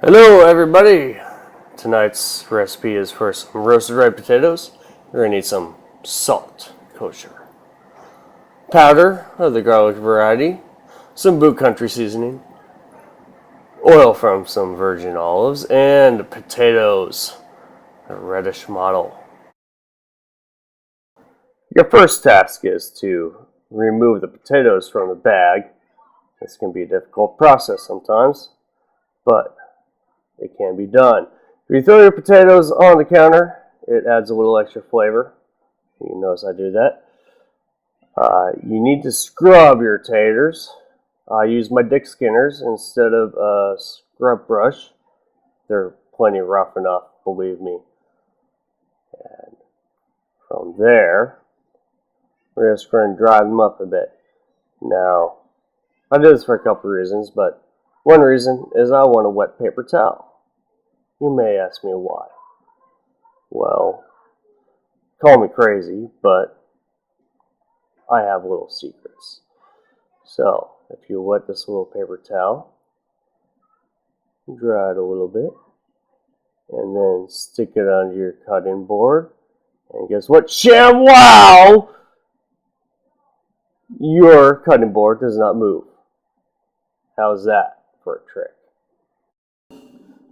Hello everybody! Tonight's recipe is for some roasted red potatoes. We're going to need some salt, kosher, powder of the garlic variety, some Boot Country seasoning, oil from some virgin olives, and potatoes, a reddish model. Your first task is to remove the potatoes from the bag. This can be a difficult process sometimes, but it can be done. If you throw your potatoes on the counter, it adds a little extra flavor. You notice I do that. You need to scrub your taters. I use my Dick Skinners instead of a scrub brush. They're plenty rough enough, believe me. And from there, we're just going to dry them up a bit. Now, I do this for a couple of reasons, but one reason is I want a wet paper towel. You may ask me why. Well, call me crazy, but I have little secrets. So, if you wet this little paper towel, dry it a little bit, and then stick it onto your cutting board, and guess what? Sham wow! Your cutting board does not move. How's that for a trick?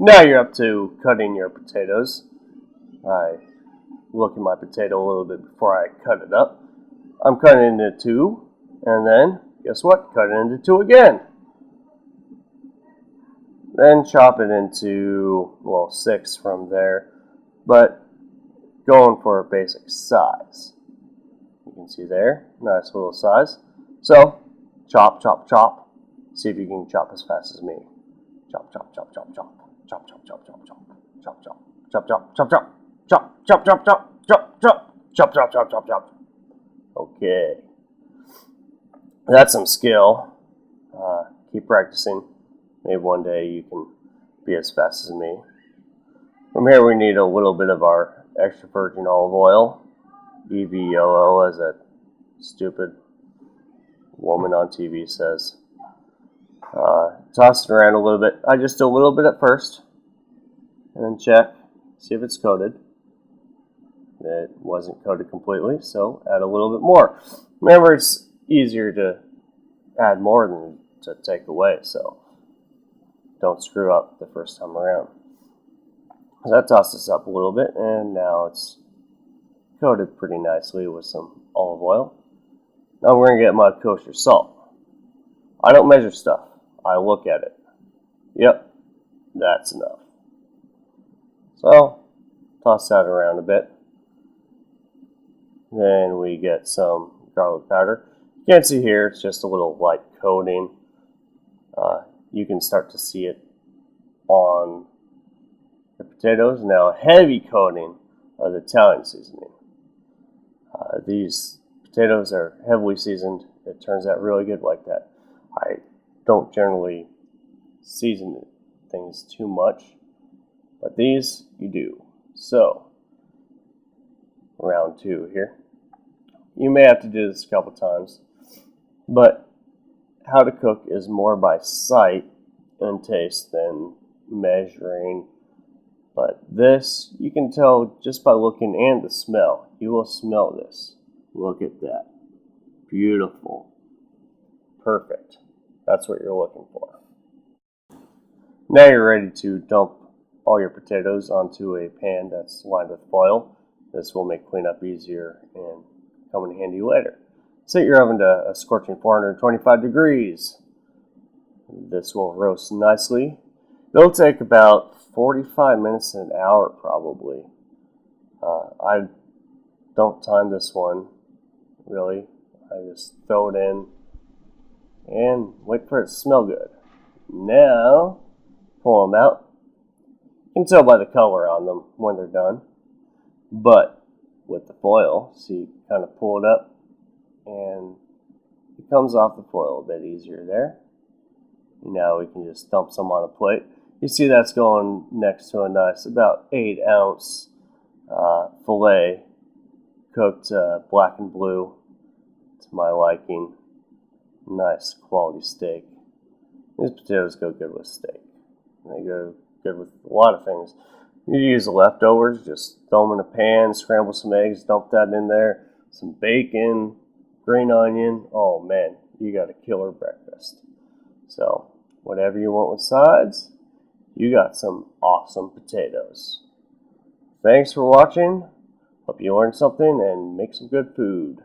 Now you're up to cutting your potatoes. I look at my potato a little bit before I cut it up. I'm cutting it into two, and then, guess what? Cut it into two again. Then chop it into, well, 6 from there, but going for a basic size. You can see there, nice little size. So, chop, chop, chop. See if you can chop as fast as me. Chop, chop, chop, chop, chop. Chop, chop, chop, chop, chop. Chop, chop, chop, chop, chop, chop. Chop, chop, chop, chop, chop, chop. Chop, chop, chop, chop, chop. Okay. That's some skill. Keep practicing. Maybe one day you can be as fast as me. From here we need a little bit of our extra virgin olive oil. EVOO, as that stupid woman on TV says. Toss it around a little bit. I just do a little bit at first, and then check, see if it's coated. It wasn't coated completely, so add a little bit more. Remember, it's easier to add more than to take away, so don't screw up the first time around. So that tossed this up a little bit, and now it's coated pretty nicely with some olive oil. Now we're going to get my kosher salt. I don't measure stuff. I look at it. Yep, that's enough. So, toss that around a bit. Then we get some garlic powder. You can't see here, it's just a little light coating. You can start to see it on the potatoes. Now, a heavy coating of the Italian seasoning. These potatoes are heavily seasoned. It turns out really good like that. I don't generally season things too much, but these you do. So, round 2 here. You may have to do this a couple times, but how to cook is more by sight and taste than measuring. But this, you can tell just by looking and the smell. You will smell this. Look at that. Beautiful. Perfect. That's what you're looking for. Now you're ready to dump all your potatoes onto a pan that's lined with foil. This will make cleanup easier and come in handy later. Set your oven to a scorching 425 degrees. This will roast nicely. It'll take about 45 minutes to an hour probably. I don't time this one, really. I just throw it in and wait for it to smell good. Now, pull them out. You can tell by the color on them when they're done. But with the foil, so you kind of pull it up and it comes off the foil a bit easier there. Now we can just dump some on a plate. You see that's going next to a nice about 8 ounce filet cooked black and blue to my liking. Nice quality steak. These potatoes go good with steak. They go good with a lot of things. You use the leftovers, just throw them in a pan, scramble some eggs, dump that in there, some bacon, green onion. Oh man, you got a killer breakfast. So, whatever you want with sides, you got some awesome potatoes. Thanks for watching. Hope you learned something and make some good food.